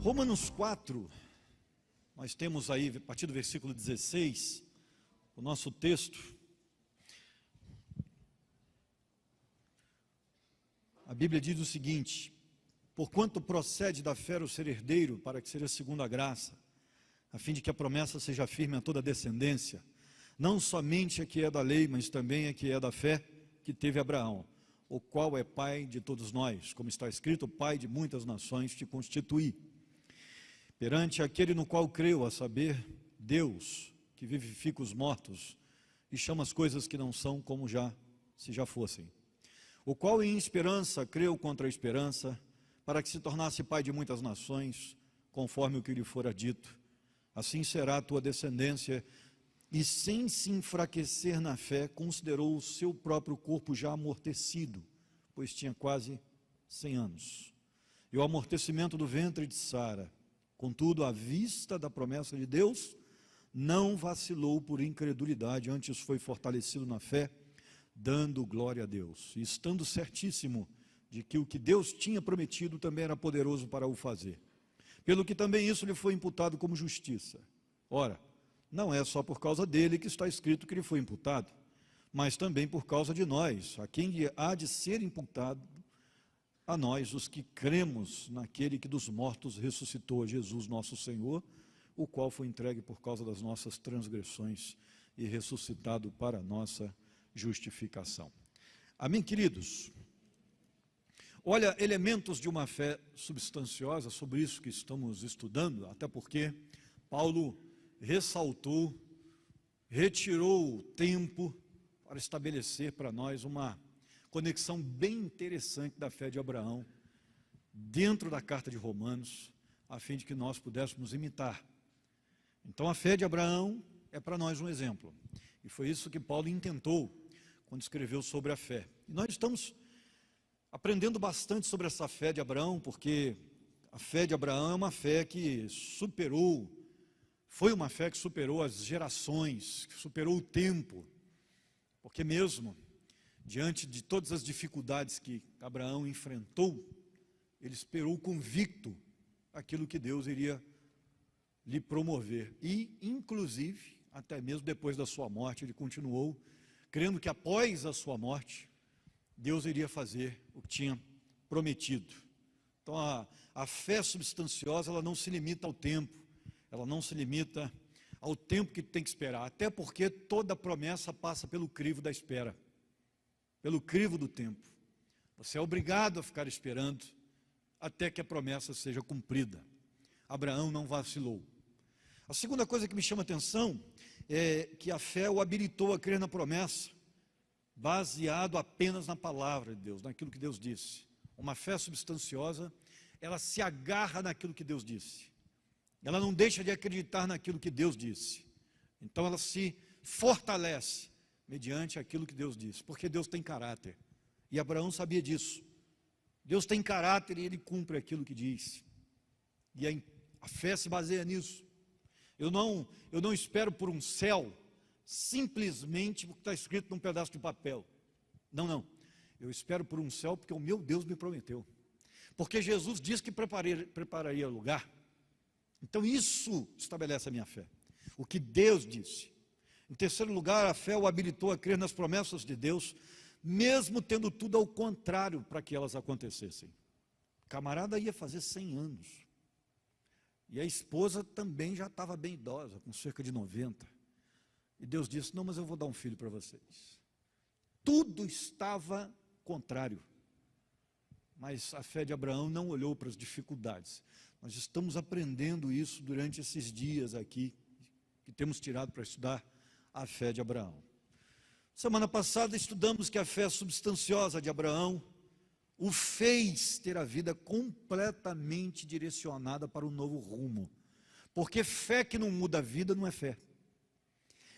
Romanos 4, nós temos aí, a partir do versículo 16, o nosso texto. A Bíblia diz o seguinte: porquanto procede da fé o ser herdeiro, para que seja segundo a graça, a fim de que a promessa seja firme a toda a descendência, não somente a que é da lei, mas também a que é da fé que teve Abraão, o qual é pai de todos nós, como está escrito: pai de muitas nações te constituí. Perante aquele no qual creu, a saber, Deus, que vivifica os mortos e chama as coisas que não são como se já fossem, o qual em esperança creu contra a esperança, para que se tornasse pai de muitas nações, conforme o que lhe fora dito: assim será a tua descendência. E sem se enfraquecer na fé, considerou o seu próprio corpo já amortecido, pois tinha quase 100 anos, e o amortecimento do ventre de Sara. Contudo, à vista da promessa de Deus, não vacilou por incredulidade, antes foi fortalecido na fé, dando glória a Deus, e estando certíssimo de que o que Deus tinha prometido também era poderoso para o fazer, pelo que também isso lhe foi imputado como justiça. Ora, não é só por causa dele que está escrito que lhe foi imputado, mas também por causa de nós, a quem lhe há de ser imputado, a nós, os que cremos naquele que dos mortos ressuscitou, a Jesus nosso Senhor, o qual foi entregue por causa das nossas transgressões e ressuscitado para a nossa justificação. Amém, queridos? Olha, elementos de uma fé substanciosa, sobre isso que estamos estudando, até porque Paulo ressaltou, retirou o tempo para estabelecer para nós uma conexão bem interessante da fé de Abraão dentro da carta de Romanos, a fim de que nós pudéssemos imitar. Então a fé de Abraão é para nós um exemplo, e foi isso que Paulo intentou quando escreveu sobre a fé. E nós estamos aprendendo bastante sobre essa fé de Abraão, porque a fé de Abraão é uma fé que foi uma fé que superou as gerações, que superou o tempo, porque mesmo diante de todas as dificuldades que Abraão enfrentou, ele esperou convicto aquilo que Deus iria lhe promover. E, inclusive, até mesmo depois da sua morte, ele continuou crendo que após a sua morte, Deus iria fazer o que tinha prometido. Então, a fé substanciosa, ela não se limita ao tempo, ela não se limita ao tempo que tem que esperar, até porque toda promessa passa pelo crivo da espera, pelo crivo do tempo. Você é obrigado a ficar esperando até que a promessa seja cumprida. Abraão não vacilou. A segunda coisa que me chama a atenção é que a fé o habilitou a crer na promessa, baseado apenas na palavra de Deus, naquilo que Deus disse. Uma fé substanciosa, ela se agarra naquilo que Deus disse. Ela não deixa de acreditar naquilo que Deus disse. Então ela se fortalece mediante aquilo que Deus disse, porque Deus tem caráter, e Abraão sabia disso. Deus tem caráter e ele cumpre aquilo que diz, e a fé se baseia nisso. Eu não espero por um céu simplesmente porque está escrito num pedaço de papel. Não, eu espero por um céu porque o meu Deus me prometeu, porque Jesus disse que prepararia lugar. Então isso estabelece a minha fé, o que Deus disse. Em terceiro lugar, a fé o habilitou a crer nas promessas de Deus, mesmo tendo tudo ao contrário para que elas acontecessem. O camarada ia fazer 100 anos, e a esposa também já estava bem idosa, com cerca de 90. E Deus disse: não, mas eu vou dar um filho para vocês. Tudo estava contrário, mas a fé de Abraão não olhou para as dificuldades. Nós estamos aprendendo isso durante esses dias aqui, que temos tirado para estudar a fé de Abraão. Semana passada estudamos que a fé substanciosa de Abraão o fez ter a vida completamente direcionada para um novo rumo, porque fé que não muda a vida não é fé.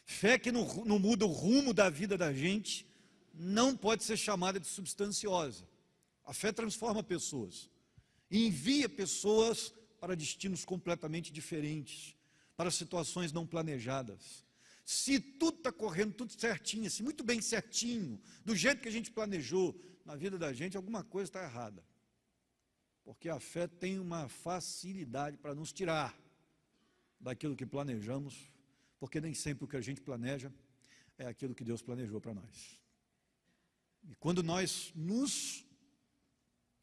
Fé que não muda o rumo da vida da gente não pode ser chamada de substanciosa. A fé transforma pessoas, e envia pessoas para destinos completamente diferentes, para situações não planejadas. Se tudo está correndo tudo certinho, assim, muito bem certinho, do jeito que a gente planejou na vida da gente, alguma coisa está errada. Porque a fé tem uma facilidade para nos tirar daquilo que planejamos, porque nem sempre o que a gente planeja é aquilo que Deus planejou para nós. E quando nós nos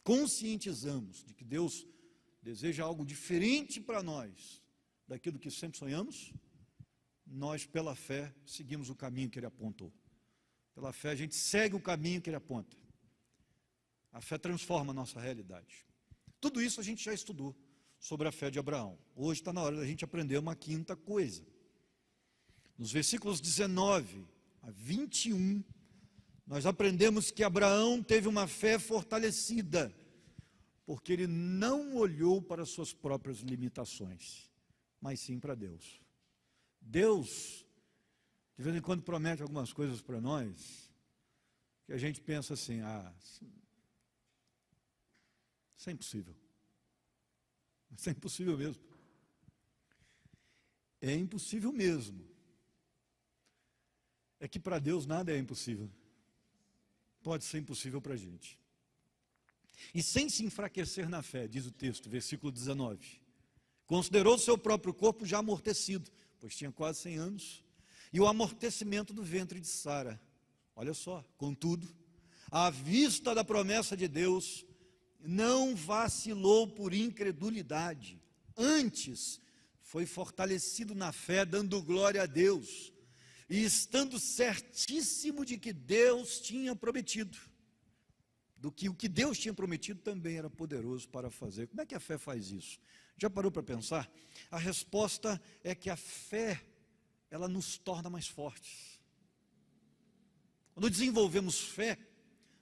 conscientizamos de que Deus deseja algo diferente para nós daquilo que sempre sonhamos, nós, pela fé, seguimos o caminho que Ele apontou. Pela fé, a gente segue o caminho que Ele aponta. A fé transforma a nossa realidade. Tudo isso a gente já estudou sobre a fé de Abraão. Hoje está na hora da gente aprender uma quinta coisa. Nos versículos 19 a 21, nós aprendemos que Abraão teve uma fé fortalecida, porque ele não olhou para suas próprias limitações, mas sim para Deus. Deus, de vez em quando, promete algumas coisas para nós, que a gente pensa assim, isso é impossível. Isso é impossível mesmo. É impossível mesmo. É que para Deus nada é impossível. Pode ser impossível para a gente. E sem se enfraquecer na fé, diz o texto, versículo 19, considerou seu próprio corpo já amortecido, pois tinha quase 100 anos, e o amortecimento do ventre de Sara. Olha só, contudo, à vista da promessa de Deus, não vacilou por incredulidade, antes foi fortalecido na fé, dando glória a Deus, e estando certíssimo de que Deus tinha prometido, do que o que Deus tinha prometido também era poderoso para fazer. Como é que a fé faz isso? Já parou para pensar? A resposta é que a fé, ela nos torna mais fortes. Quando desenvolvemos fé,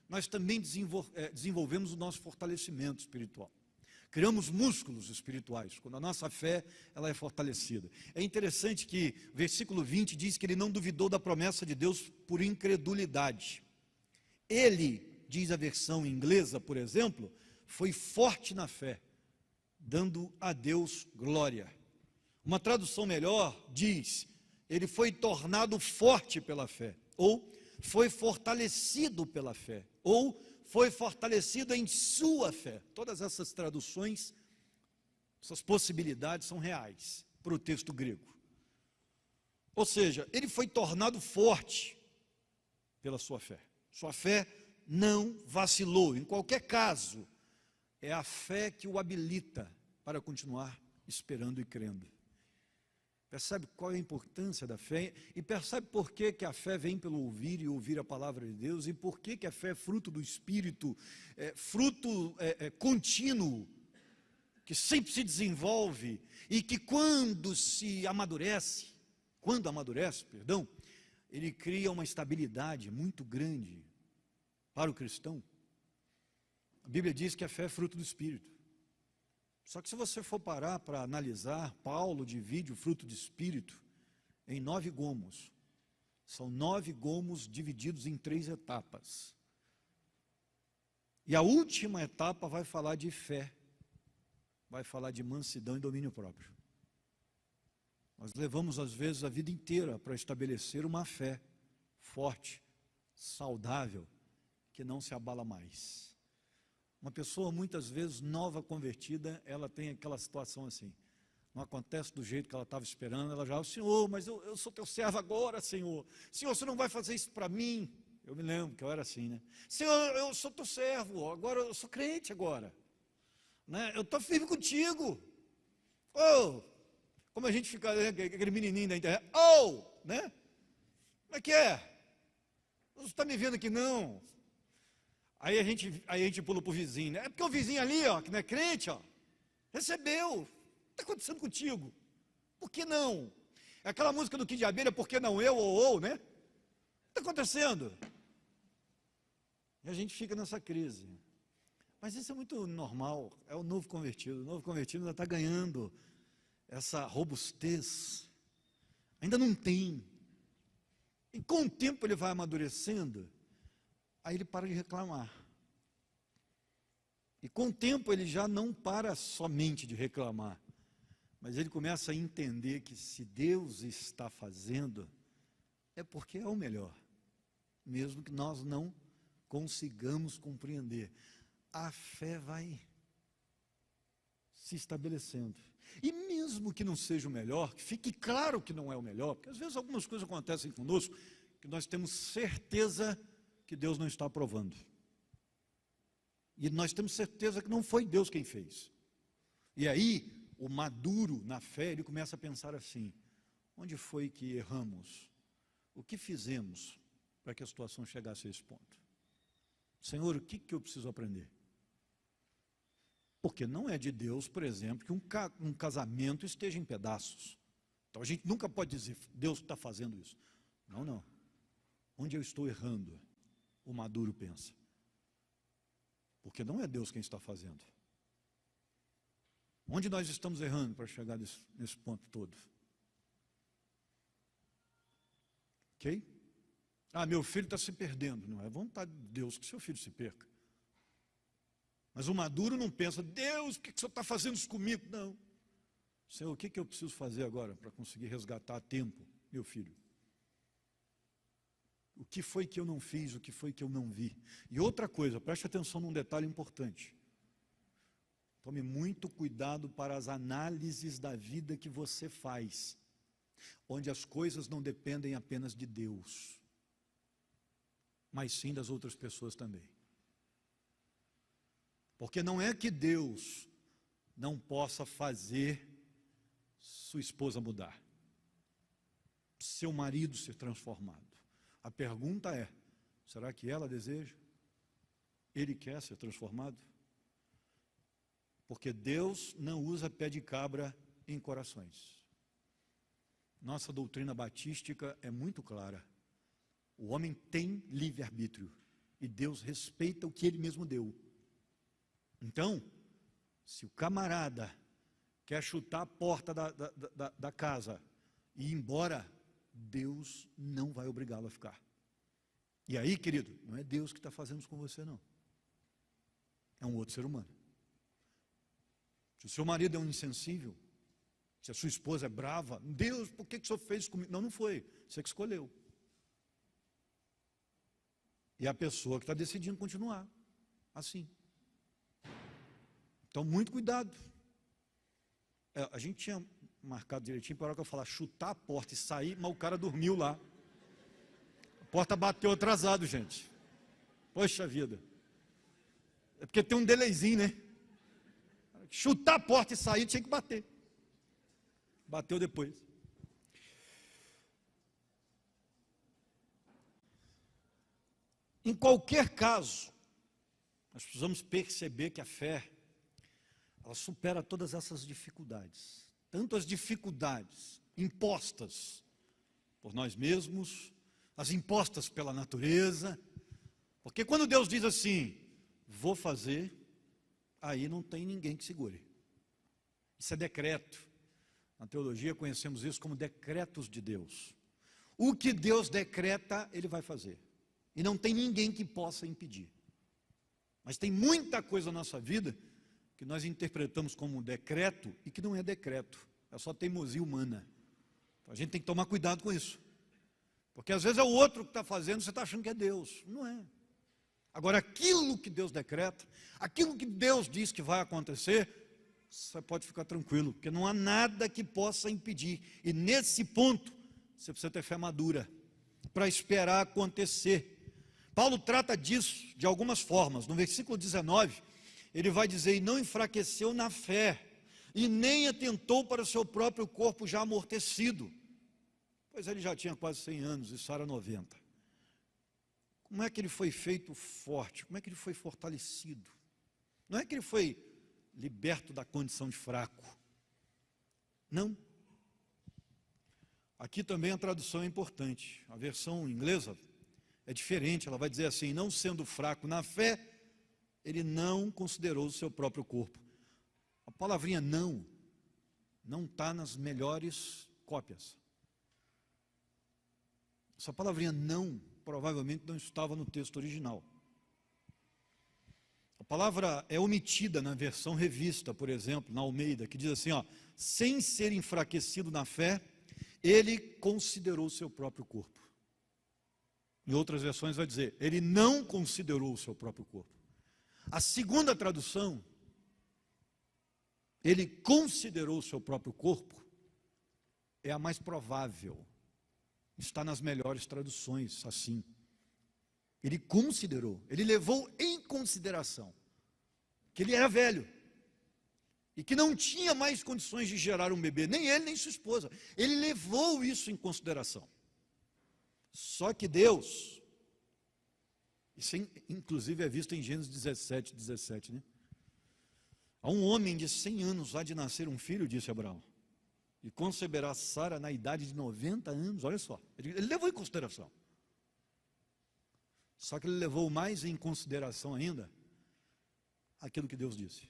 nós também desenvolvemos o nosso fortalecimento espiritual. Criamos músculos espirituais, quando a nossa fé ela é fortalecida. É interessante que o versículo 20 diz que ele não duvidou da promessa de Deus por incredulidade. Ele, diz a versão inglesa, por exemplo, foi forte na fé, dando a Deus glória. Uma tradução melhor diz, ele foi tornado forte pela fé, ou foi fortalecido pela fé, ou foi fortalecido em sua fé. Todas essas traduções, essas possibilidades são reais para o texto grego. Ou seja, ele foi tornado forte pela sua fé. Sua fé não vacilou. Em qualquer caso, é a fé que o habilita para continuar esperando e crendo. Percebe qual é a importância da fé? E percebe por que a fé vem pelo ouvir e ouvir a palavra de Deus? E por que a fé é fruto do Espírito, fruto contínuo, que sempre se desenvolve e que quando amadurece, ele cria uma estabilidade muito grande para o cristão. A Bíblia diz que a fé é fruto do Espírito. Só que se você for parar para analisar, Paulo divide o fruto do Espírito em 9 gomos. São 9 gomos divididos em 3 etapas. E a última etapa vai falar de fé, vai falar de mansidão e domínio próprio. Nós levamos às vezes a vida inteira para estabelecer uma fé forte, saudável, que não se abala mais. Uma pessoa muitas vezes nova convertida, ela tem aquela situação assim, não acontece do jeito que ela estava esperando, ela já, Senhor, mas eu sou teu servo agora, Senhor, você não vai fazer isso para mim? Eu me lembro que eu era assim, né? Senhor, eu sou teu servo, agora eu sou crente agora, né? Eu estou firme contigo. Como a gente fica, né, aquele menininho da internet, né? Como é que é? Você está me vendo aqui não? Aí a gente pula para o vizinho, né? É porque o vizinho ali, que não é crente, recebeu. O que está acontecendo contigo? Por que não? É aquela música do Kid de Abelha, por que não eu, né? O que está acontecendo? E a gente fica nessa crise. Mas isso é muito normal, é o novo convertido. O novo convertido ainda está ganhando essa robustez. Ainda não tem. E com o tempo ele vai amadurecendo. Aí ele para de reclamar. E com o tempo ele já não para somente de reclamar, mas ele começa a entender que se Deus está fazendo, é porque é o melhor, mesmo que nós não consigamos compreender. A fé vai se estabelecendo. E mesmo que não seja o melhor, que fique claro que não é o melhor, porque às vezes algumas coisas acontecem conosco que nós temos certeza que Deus não está aprovando. E nós temos certeza que não foi Deus quem fez. E aí, o maduro na fé, ele começa a pensar assim: onde foi que erramos? O que fizemos para que a situação chegasse a esse ponto? Senhor, o que eu preciso aprender? Porque não é de Deus, por exemplo, que um casamento esteja em pedaços. Então a gente nunca pode dizer, Deus está fazendo isso. Não, não. Onde eu estou errando? O maduro pensa. Porque não é Deus quem está fazendo. Onde nós estamos errando para chegar nesse ponto todo? Ok? Ah, meu filho está se perdendo. Não é vontade de Deus que seu filho se perca. Mas o maduro não pensa, Deus, por que o Senhor está fazendo isso comigo? Não. Senhor, o que eu preciso fazer agora para conseguir resgatar a tempo meu filho? O que foi que eu não fiz, o que foi que eu não vi? E outra coisa, preste atenção num detalhe importante. Tome muito cuidado para as análises da vida que você faz, onde as coisas não dependem apenas de Deus, mas sim das outras pessoas também. Porque não é que Deus não possa fazer sua esposa mudar, seu marido ser transformado. A pergunta é, será que ela deseja? Ele quer ser transformado? Porque Deus não usa pé de cabra em corações. Nossa doutrina batística é muito clara. O homem tem livre-arbítrio e Deus respeita o que Ele mesmo deu. Então, se o camarada quer chutar a porta da casa e ir embora, Deus não vai obrigá-lo a ficar. E aí, querido, não é Deus que está fazendo isso com você, não. É um outro ser humano. Se o seu marido é um insensível, se a sua esposa é brava, Deus, por que o senhor fez isso comigo? Não, não foi. Você que escolheu. E a pessoa que está decidindo continuar assim. Então, muito cuidado. A gente tinha marcado direitinho para a hora que eu falar chutar a porta e sair, mas o cara dormiu lá. A porta bateu atrasado, gente. Poxa vida. É porque tem um delayzinho, né? Chutar a porta e sair tinha que bater. Bateu depois. Em qualquer caso, nós precisamos perceber que a fé, ela supera todas essas dificuldades. Tanto as dificuldades impostas por nós mesmos, as impostas pela natureza. Porque quando Deus diz assim, vou fazer, aí não tem ninguém que segure. Isso é decreto. Na teologia conhecemos isso como decretos de Deus. O que Deus decreta, Ele vai fazer. E não tem ninguém que possa impedir. Mas tem muita coisa na nossa vida que nós interpretamos como decreto e que não é decreto. É só teimosia humana. Então a gente tem que tomar cuidado com isso. Porque às vezes é o outro que está fazendo, você está achando que é Deus. Não é. Agora, aquilo que Deus decreta, aquilo que Deus diz que vai acontecer, você pode ficar tranquilo, porque não há nada que possa impedir. E nesse ponto, você precisa ter fé madura para esperar acontecer. Paulo trata disso de algumas formas. No versículo 19, ele vai dizer, e não enfraqueceu na fé, e nem atentou para o seu próprio corpo já amortecido, pois ele já tinha quase 100 anos e Sara 90. Como é que ele foi feito forte? Como é que ele foi fortalecido? Não é que ele foi liberto da condição de fraco. Não. Aqui também a tradução é importante. A versão inglesa é diferente. Ela vai dizer assim, não sendo fraco na fé, ele não considerou o seu próprio corpo. A palavrinha não está nas melhores cópias. Essa palavrinha não provavelmente não estava no texto original. A palavra é omitida na versão revista, por exemplo, na Almeida, que diz assim, ó, sem ser enfraquecido na fé, ele considerou o seu próprio corpo. Em outras versões vai dizer, ele não considerou o seu próprio corpo. A segunda tradução ele considerou o seu próprio corpo, é a mais provável. Está nas melhores traduções, assim. Ele considerou, ele levou em consideração que ele era velho e que não tinha mais condições de gerar um bebê, nem ele nem sua esposa. Ele levou isso em consideração. Só que Deus, isso inclusive é visto em Gênesis 17, né? A um homem de 100 anos há de nascer um filho, disse Abraão, e conceberá Sara na idade de 90 anos, olha só, ele levou em consideração. Só que ele levou mais em consideração ainda aquilo que Deus disse.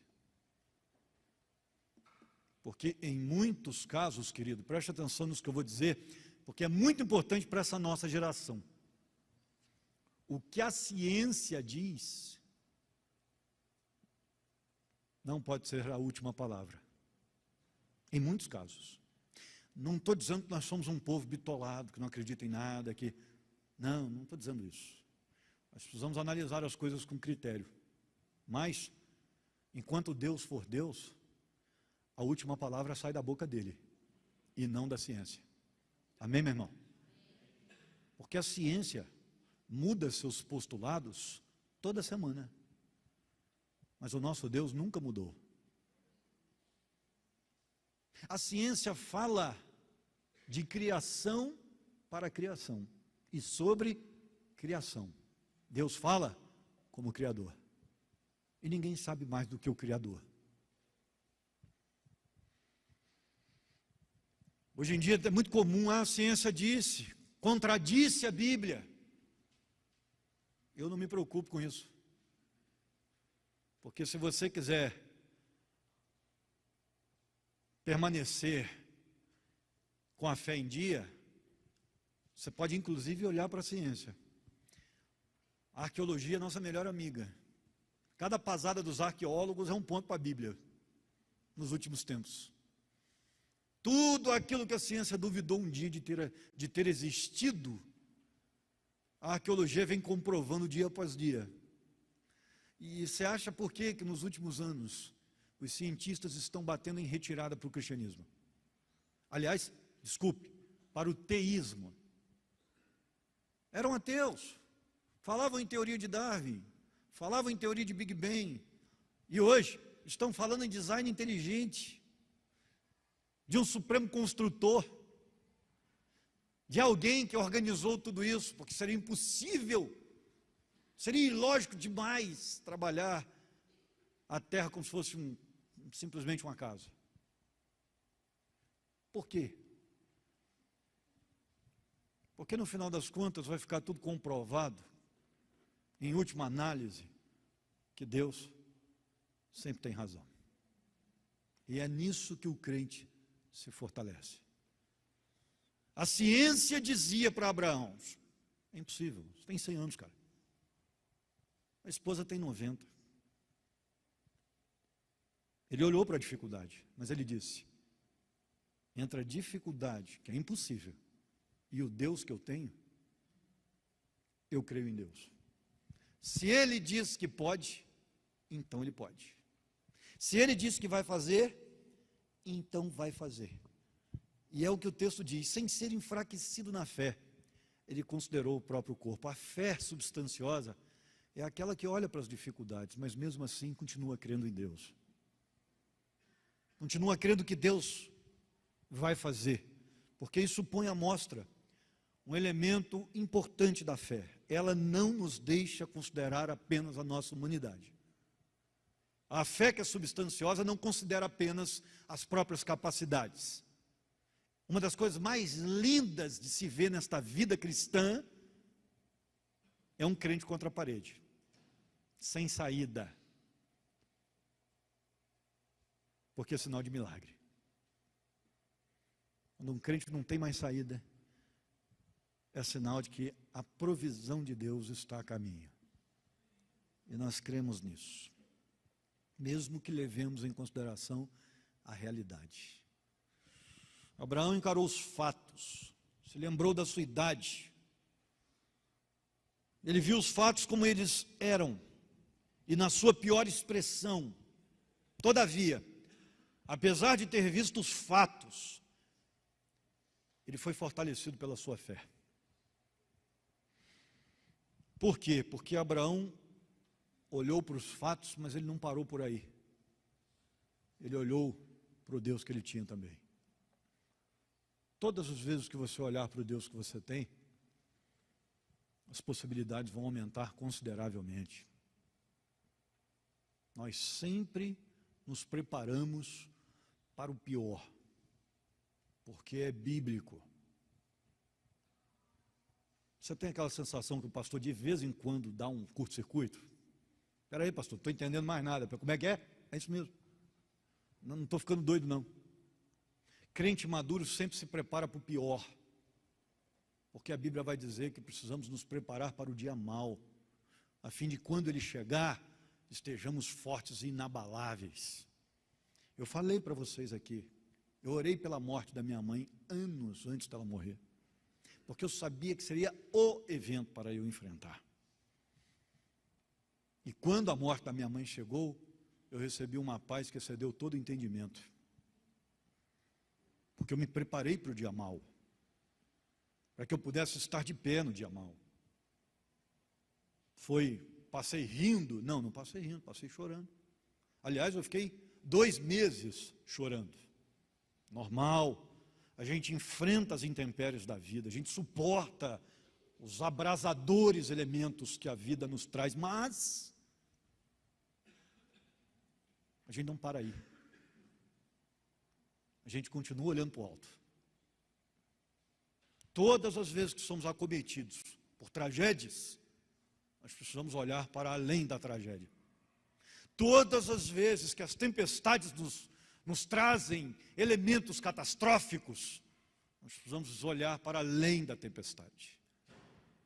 Porque em muitos casos, querido, preste atenção no que eu vou dizer, porque é muito importante para essa nossa geração. O que a ciência diz não pode ser a última palavra. Em muitos casos. Não estou dizendo que nós somos um povo bitolado, que não acredita em nada, que... Não estou dizendo isso. Nós precisamos analisar as coisas com critério. Mas, enquanto Deus for Deus, a última palavra sai da boca dele, e não da ciência. Amém, meu irmão? Porque a ciência muda seus postulados toda semana. Mas o nosso Deus nunca mudou. A ciência fala de criação para criação e sobre criação. Deus fala como Criador. E ninguém sabe mais do que o Criador. Hoje em dia é muito comum, a ciência disse, contradisse a Bíblia. Eu não me preocupo com isso. Porque se você quiser permanecer com a fé em dia, você pode inclusive olhar para a ciência. A arqueologia é nossa melhor amiga. Cada pasada dos arqueólogos é um ponto para a Bíblia, nos últimos tempos. Tudo aquilo que a ciência duvidou um dia de ter existido, a arqueologia vem comprovando dia após dia. E você acha por que nos últimos anos os cientistas estão batendo em retirada para o cristianismo? Aliás, desculpe, para o teísmo. Eram ateus, falavam em teoria de Darwin, falavam em teoria de Big Bang, e hoje estão falando em design inteligente, de um supremo construtor, de alguém que organizou tudo isso, porque seria impossível, seria ilógico demais trabalhar a terra como se fosse simplesmente uma casa. Por quê? Porque no final das contas vai ficar tudo comprovado, em última análise, que Deus sempre tem razão. E é nisso que o crente se fortalece. A ciência dizia para Abraão, é impossível, você tem 100 anos, cara. A esposa tem 90. Ele olhou para a dificuldade, mas ele disse, entre a dificuldade, que é impossível, e o Deus que eu tenho, eu creio em Deus. Se Ele diz que pode, então Ele pode. Se Ele diz que vai fazer, então vai fazer. E é o que o texto diz, sem ser enfraquecido na fé, ele considerou o próprio corpo. A fé substanciosa é aquela que olha para as dificuldades, mas mesmo assim continua crendo em Deus. Continua crendo que Deus vai fazer, porque isso põe à mostra um elemento importante da fé. Ela não nos deixa considerar apenas a nossa humanidade. A fé que é substanciosa não considera apenas as próprias capacidades. Uma das coisas mais lindas de se ver nesta vida cristã é um crente contra a parede, sem saída, porque é sinal de milagre. Quando um crente não tem mais saída, é sinal de que a provisão de Deus está a caminho. E nós cremos nisso, mesmo que levemos em consideração a realidade. Abraão encarou os fatos, se lembrou da sua idade. Ele viu os fatos como eles eram, e na sua pior expressão. Todavia, apesar de ter visto os fatos, ele foi fortalecido pela sua fé. Por quê? Porque Abraão olhou para os fatos, mas ele não parou por aí. Ele olhou para o Deus que ele tinha também. Todas as vezes que você olhar para o Deus que você tem, as possibilidades vão aumentar consideravelmente. Nós sempre nos preparamos para o pior, porque é bíblico. Você tem aquela sensação que o pastor de vez em quando dá um curto-circuito? Espera aí, pastor, não estou entendendo mais nada. Como é que é? É isso mesmo. Não estou ficando doido, não. Crente maduro sempre se prepara para o pior, porque a Bíblia vai dizer que precisamos nos preparar para o dia mau, a fim de quando ele chegar, estejamos fortes e inabaláveis. Eu falei para vocês aqui, eu orei pela morte da minha mãe anos antes dela morrer, porque eu sabia que seria o evento para eu enfrentar. E quando a morte da minha mãe chegou, eu recebi uma paz que excedeu todo o entendimento, porque eu me preparei para o dia mau, para que eu pudesse estar de pé no dia mau. Passei rindo? Não passei rindo, passei chorando. Aliás, eu fiquei 2 meses chorando. Normal, a gente enfrenta as intempéries da vida, a gente suporta os abrasadores elementos que a vida nos traz, mas a gente não para aí. A gente continua olhando para o alto. Todas as vezes que somos acometidos por tragédias, nós precisamos olhar para além da tragédia. Todas as vezes que as tempestades nos trazem elementos catastróficos, nós precisamos olhar para além da tempestade.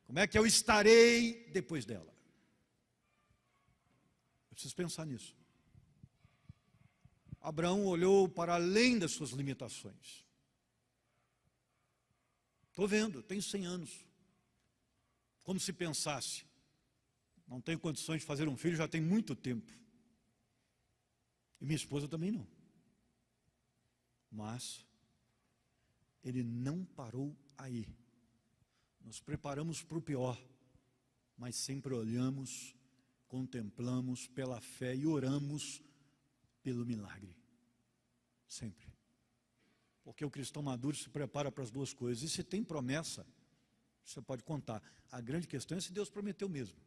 Como é que eu estarei depois dela? Eu preciso pensar nisso. Abraão olhou para além das suas limitações. Estou vendo, tenho 100 anos. Como se pensasse, não tenho condições de fazer um filho, já tem muito tempo. E minha esposa também não. Mas ele não parou aí. Nos preparamos para o pior, mas sempre olhamos, contemplamos pela fé e oramos pelo milagre. Sempre. Porque o cristão maduro se prepara para as duas coisas. E se tem promessa, você pode contar. A grande questão é se Deus prometeu mesmo.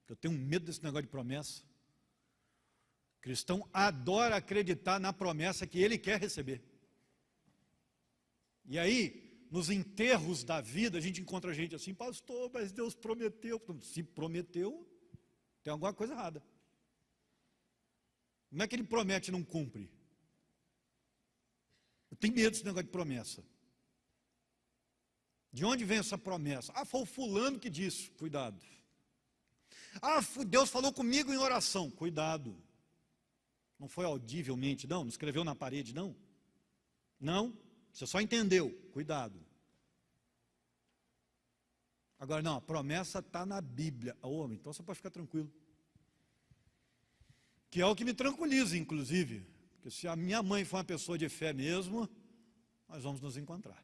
Eu tenho medo desse negócio de promessa. O cristão adora acreditar na promessa que ele quer receber. E aí, nos enterros da vida, a gente encontra gente assim, pastor, mas Deus prometeu. Se prometeu, tem alguma coisa errada. Como é que ele promete e não cumpre? Eu tenho medo desse negócio de promessa. De onde vem essa promessa? Foi o fulano que disse, cuidado. Deus falou comigo em oração, cuidado. Não foi audivelmente, não escreveu na parede, não. Não, você só entendeu, cuidado. Agora não, a promessa está na Bíblia. Homem, então você pode ficar tranquilo. Que é o que me tranquiliza, inclusive. Porque se a minha mãe for uma pessoa de fé mesmo, nós vamos nos encontrar.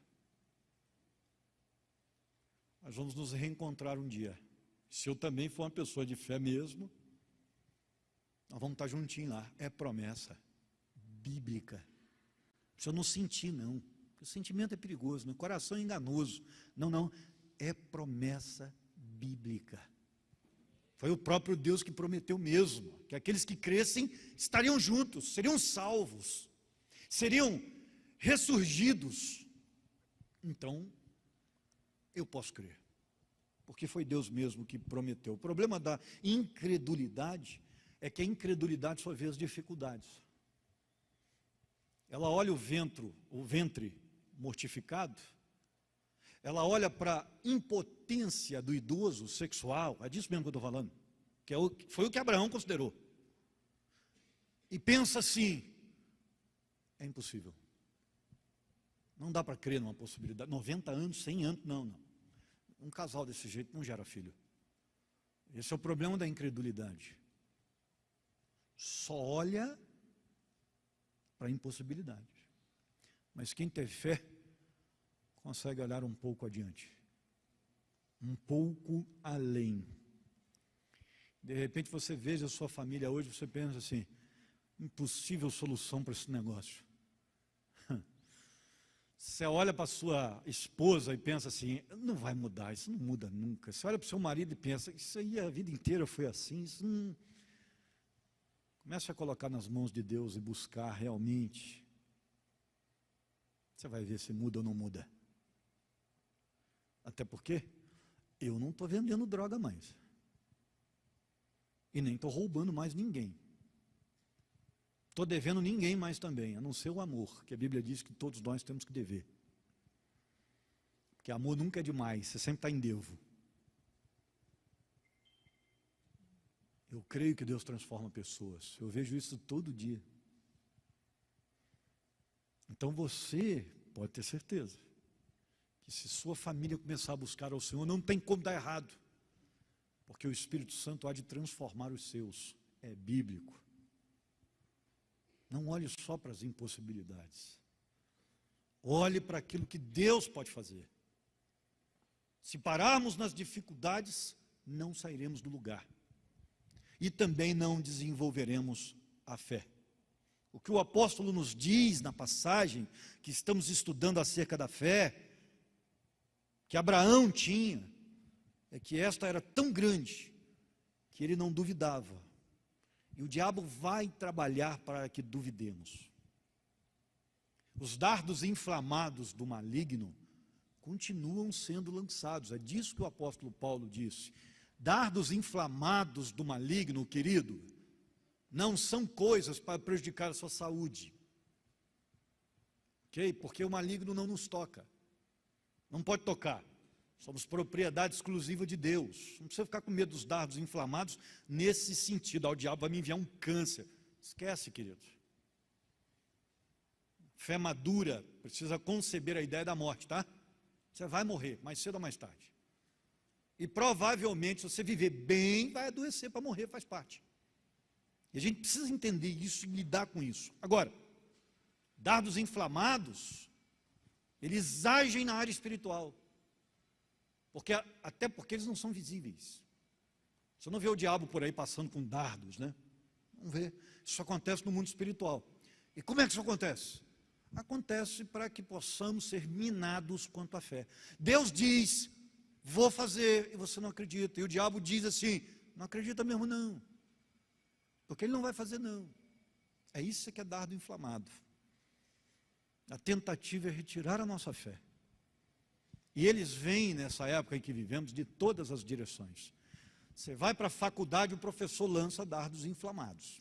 Nós vamos nos reencontrar um dia. Se eu também for uma pessoa de fé mesmo, nós vamos estar juntinhos lá. É promessa bíblica. Se eu não sentir, não. Porque o sentimento é perigoso, né? O coração é enganoso. Não. É promessa bíblica. Foi o próprio Deus que prometeu mesmo, que aqueles que crescem estariam juntos, seriam salvos, seriam ressurgidos. Então, eu posso crer, porque foi Deus mesmo que prometeu. O problema da incredulidade é que a incredulidade só vê as dificuldades. Ela olha o ventre mortificado, ela olha para a impotência do idoso sexual, é disso mesmo que eu estou falando, foi o que Abraão considerou, e pensa assim, é impossível, não dá para crer numa possibilidade, 90 anos, 100 anos, não, um casal desse jeito não gera filho. Esse é o problema da incredulidade, só olha para impossibilidades. Mas quem tem fé consegue olhar um pouco adiante, um pouco além. De repente você veja a sua família hoje, você pensa assim, impossível solução para esse negócio. Você olha para a sua esposa e pensa assim, não vai mudar, isso não muda nunca. Você olha para o seu marido e pensa, isso aí a vida inteira foi assim, isso não... Comece a colocar nas mãos de Deus e buscar realmente. Você vai ver se muda ou não muda. Até porque eu não estou vendendo droga mais. E nem estou roubando mais ninguém. Estou devendo ninguém mais também, a não ser o amor, que a Bíblia diz que todos nós temos que dever. Porque amor nunca é demais, você sempre está em devo. Eu creio que Deus transforma pessoas, eu vejo isso todo dia. Então você pode ter certeza que se sua família começar a buscar ao Senhor, não tem como dar errado, porque o Espírito Santo há de transformar os seus, é bíblico. Não olhe só para as impossibilidades, olhe para aquilo que Deus pode fazer. Se pararmos nas dificuldades, não sairemos do lugar. E também não desenvolveremos a fé. O que o apóstolo nos diz na passagem que estamos estudando acerca da fé, que Abraão tinha, é que esta era tão grande, que ele não duvidava. E o diabo vai trabalhar para que duvidemos. Os dardos inflamados do maligno continuam sendo lançados. É disso que o apóstolo Paulo disse. Dardos inflamados do maligno, querido, não são coisas para prejudicar a sua saúde. Ok? Porque o maligno não nos toca. Não pode tocar. Somos propriedade exclusiva de Deus. Não precisa ficar com medo dos dardos inflamados nesse sentido. O diabo vai me enviar um câncer. Esquece, querido. Fé madura precisa conceber a ideia da morte, tá? Você vai morrer, mais cedo ou mais tarde. E provavelmente, se você viver bem, vai adoecer para morrer, faz parte. E a gente precisa entender isso e lidar com isso. Agora, dardos inflamados, eles agem na área espiritual. Até porque eles não são visíveis. Você não vê o diabo por aí passando com dardos, né? Não vê. Isso acontece no mundo espiritual. E como é que isso acontece? Acontece para que possamos ser minados quanto à fé. Deus diz, vou fazer, e você não acredita. E o diabo diz assim, não acredita mesmo não. Porque ele não vai fazer não. É isso que é dardo inflamado. A tentativa é retirar a nossa fé. E eles vêm nessa época em que vivemos de todas as direções. Você vai para a faculdade, o professor lança dardos inflamados.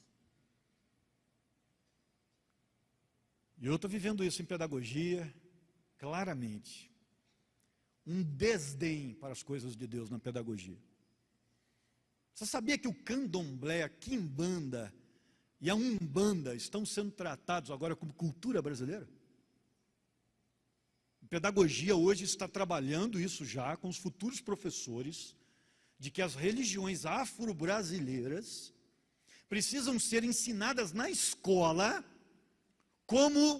E eu estou vivendo isso em pedagogia, claramente. Um desdém para as coisas de Deus na pedagogia. Você sabia que o candomblé, a quimbanda e a umbanda estão sendo tratados agora como cultura brasileira? A pedagogia hoje está trabalhando isso já com os futuros professores, de que as religiões afro-brasileiras precisam ser ensinadas na escola como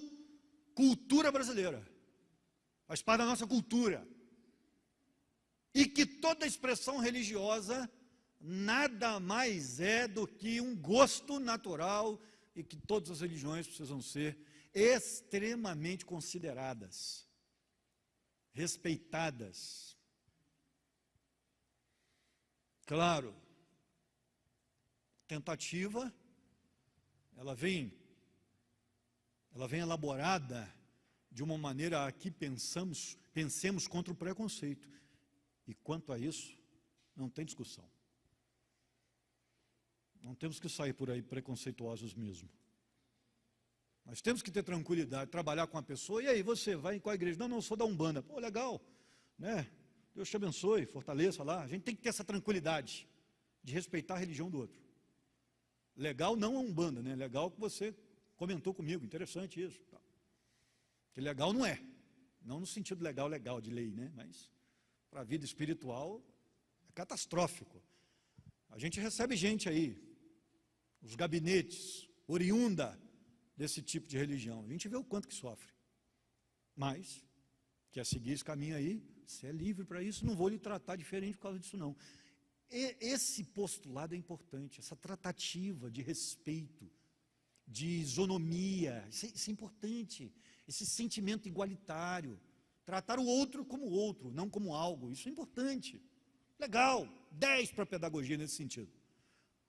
cultura brasileira. Faz parte da nossa cultura. E que toda expressão religiosa nada mais é do que um gosto natural e que todas as religiões precisam ser extremamente consideradas, respeitadas. Claro, tentativa, ela vem elaborada de uma maneira a que pensemos contra o preconceito. E quanto a isso, não tem discussão. Não temos que sair por aí preconceituosos mesmo. Nós temos que ter tranquilidade, trabalhar com a pessoa. E aí, você vai em qual igreja? Não, eu sou da Umbanda. Pô, legal, né? Deus te abençoe, fortaleça lá. A gente tem que ter essa tranquilidade de respeitar a religião do outro. Legal não a Umbanda, né? Legal que você comentou comigo, interessante isso. Que legal não é. Não no sentido legal de lei, né? Mas para a vida espiritual é catastrófico. A gente recebe gente aí, os gabinetes, oriunda desse tipo de religião. A gente vê o quanto que sofre. Mas, quer seguir esse caminho aí, você é livre para isso, não vou lhe tratar diferente por causa disso não. Esse postulado é importante, essa tratativa de respeito, de isonomia, isso é importante, esse sentimento igualitário, tratar o outro como outro, não como algo, isso é importante. Legal, 10 para a pedagogia nesse sentido.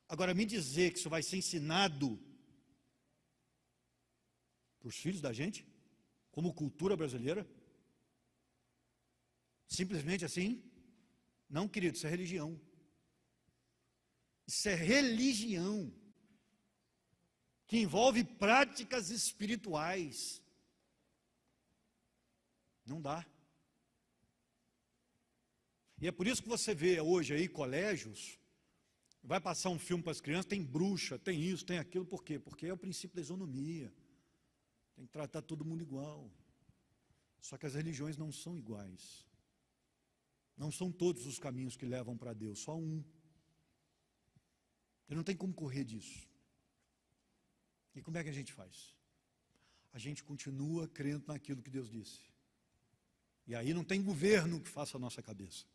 Agora, me dizer que isso vai ser ensinado para os filhos da gente, como cultura brasileira, simplesmente assim, não, querido, isso é religião. Isso é religião, que envolve práticas espirituais. Não dá. E é por isso que você vê hoje aí colégios, vai passar um filme para as crianças, tem bruxa, tem isso, tem aquilo, por quê? Porque é o princípio da isonomia. Tem que tratar todo mundo igual. Só que as religiões não são iguais. Não são todos os caminhos que levam para Deus, só um. E não tem como correr disso. E como é que a gente faz? A gente continua crendo naquilo que Deus disse. E aí não tem governo que faça a nossa cabeça.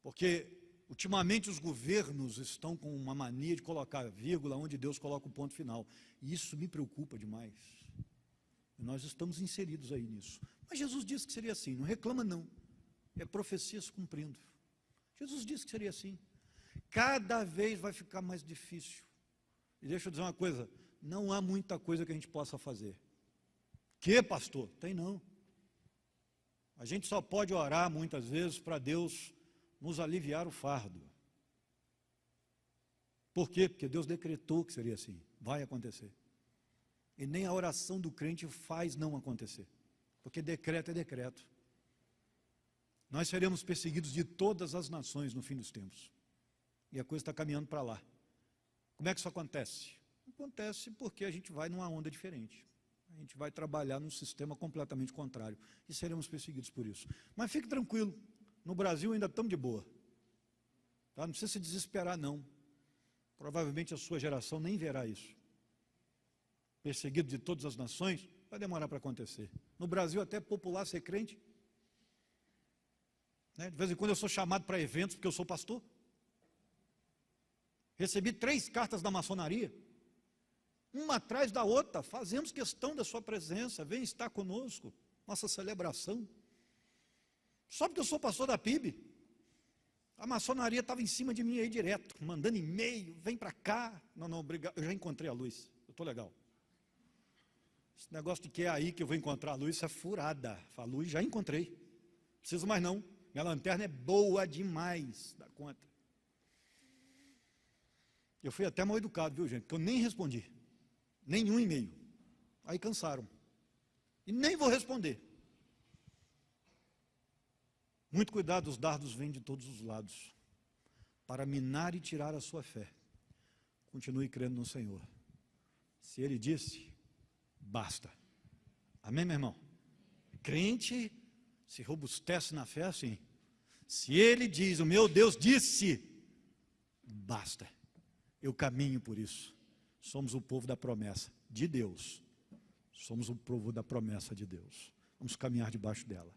Porque, ultimamente, os governos estão com uma mania de colocar vírgula onde Deus coloca o ponto final. E isso me preocupa demais. E nós estamos inseridos aí nisso. Mas Jesus disse que seria assim, não reclama não. É profecia se cumprindo. Jesus disse que seria assim. Cada vez vai ficar mais difícil. E deixa eu dizer uma coisa, não há muita coisa que a gente possa fazer. Que, pastor? Tem não. A gente só pode orar muitas vezes para Deus nos aliviar o fardo. Por quê? Porque Deus decretou que seria assim. Vai acontecer. E nem a oração do crente faz não acontecer. Porque decreto é decreto. Nós seremos perseguidos de todas as nações no fim dos tempos. E a coisa está caminhando para lá. Como é que isso acontece? Acontece porque a gente vai numa onda diferente. A gente vai trabalhar num sistema completamente contrário. E seremos perseguidos por isso. Mas fique tranquilo, no Brasil ainda estamos de boa. Tá? Não precisa se desesperar não. Provavelmente a sua geração nem verá isso. Perseguido de todas as nações, vai demorar para acontecer. No Brasil até é popular ser crente. Né? De vez em quando eu sou chamado para eventos porque eu sou pastor. Recebi 3 cartas da maçonaria, uma atrás da outra, fazemos questão da sua presença, vem estar conosco, nossa celebração. Só porque eu sou pastor da PIB, a maçonaria estava em cima de mim aí direto, mandando e-mail, vem para cá. Não, obrigado, eu já encontrei a luz, eu estou legal. Esse negócio de que é aí que eu vou encontrar a luz, isso é furada. A luz já encontrei, não preciso mais não, minha lanterna é boa demais, dá conta. Eu fui até mal educado, viu gente, porque eu nem respondi, nenhum e-mail, aí cansaram, e nem vou responder. Muito cuidado, os dardos vêm de todos os lados, para minar e tirar a sua fé. Continue crendo no Senhor, se Ele disse, basta. Amém, meu irmão? Crente se robustece na fé assim, se Ele diz, o meu Deus disse, basta. Eu caminho por isso. Somos o povo da promessa de Deus. Somos o povo da promessa de Deus. Vamos caminhar debaixo dela.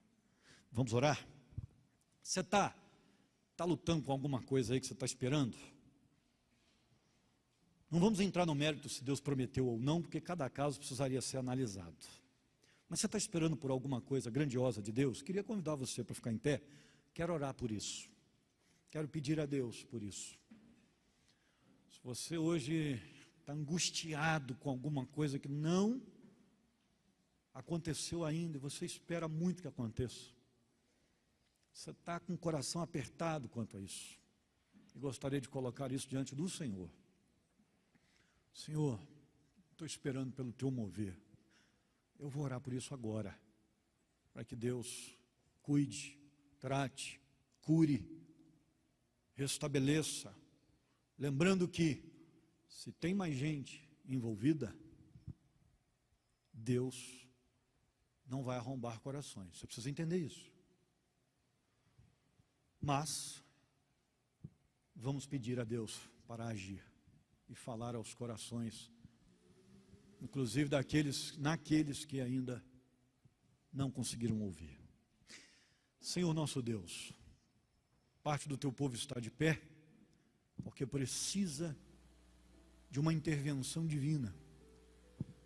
Vamos orar? Você está lutando com alguma coisa aí que você está esperando? Não vamos entrar no mérito se Deus prometeu ou não, porque cada caso precisaria ser analisado. Mas você está esperando por alguma coisa grandiosa de Deus? Queria convidar você para ficar em pé. Quero orar por isso. Quero pedir a Deus por isso. Se você hoje está angustiado com alguma coisa que não aconteceu ainda, e você espera muito que aconteça, você está com o coração apertado quanto a isso, e gostaria de colocar isso diante do Senhor. Senhor, estou esperando pelo teu mover, eu vou orar por isso agora, para que Deus cuide, trate, cure, restabeleça. Lembrando que, se tem mais gente envolvida, Deus não vai arrombar corações. Você precisa entender isso. Mas, vamos pedir a Deus para agir e falar aos corações inclusive naqueles que ainda não conseguiram ouvir. Senhor nosso Deus, parte do teu povo está de pé, porque precisa de uma intervenção divina,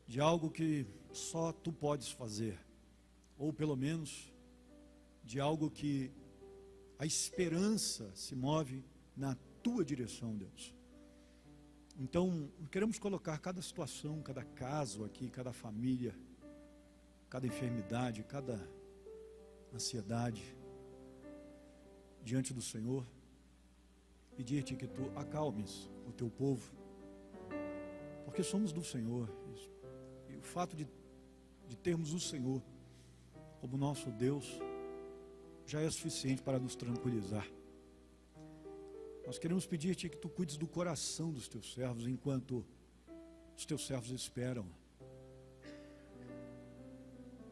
de algo que só tu podes fazer, ou pelo menos de algo que a esperança se move na tua direção, Deus. Então, queremos colocar cada situação, cada caso aqui, cada família, cada enfermidade, cada ansiedade diante do Senhor, pedir-te que tu acalmes o teu povo, porque somos do Senhor, e o fato de termos o Senhor como nosso Deus já é suficiente para nos tranquilizar. Nós queremos pedir-te que tu cuides do coração dos teus servos enquanto os teus servos esperam.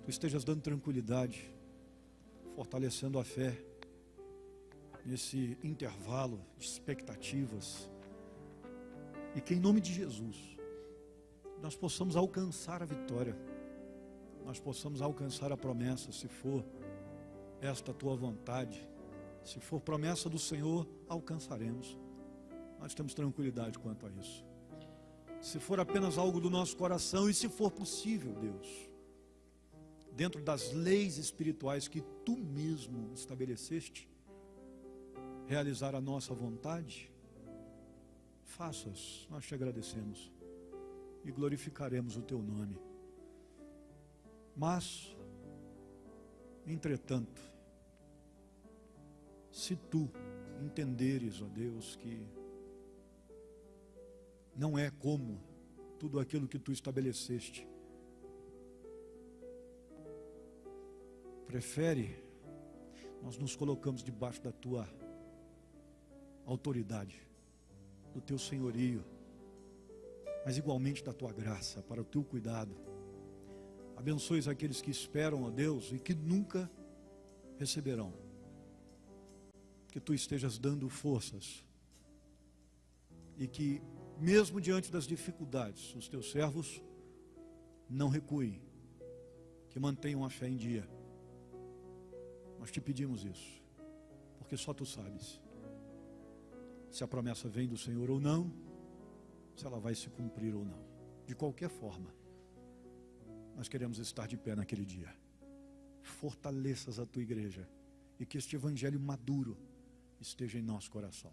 Tu estejas dando tranquilidade, fortalecendo a fé nesse intervalo de expectativas, e que em nome de Jesus nós possamos alcançar a vitória, nós possamos alcançar a promessa, se for esta a tua vontade. Se for promessa do Senhor, alcançaremos. Nós temos tranquilidade quanto a isso. Se for apenas algo do nosso coração, e se for possível, Deus, dentro das leis espirituais que tu mesmo estabeleceste, realizar a nossa vontade, faças, nós te agradecemos e glorificaremos o teu nome. Mas, entretanto, se tu entenderes, ó Deus, que não é como tudo aquilo que tu estabeleceste, prefere, nós nos colocamos debaixo da tua autoridade, do teu senhorio, mas igualmente da tua graça, para o teu cuidado. Abençoes aqueles que esperam, ó Deus, e que nunca receberão. Que tu estejas dando forças, e que mesmo diante das dificuldades, os teus servos não recuem, que mantenham a fé em dia. Nós te pedimos isso, porque só tu sabes se a promessa vem do Senhor ou não, se ela vai se cumprir ou não. De qualquer forma, nós queremos estar de pé naquele dia. Fortaleças a tua igreja, e que este evangelho maduro esteja em nosso coração.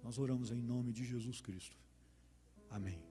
Nós oramos em nome de Jesus Cristo. Amém.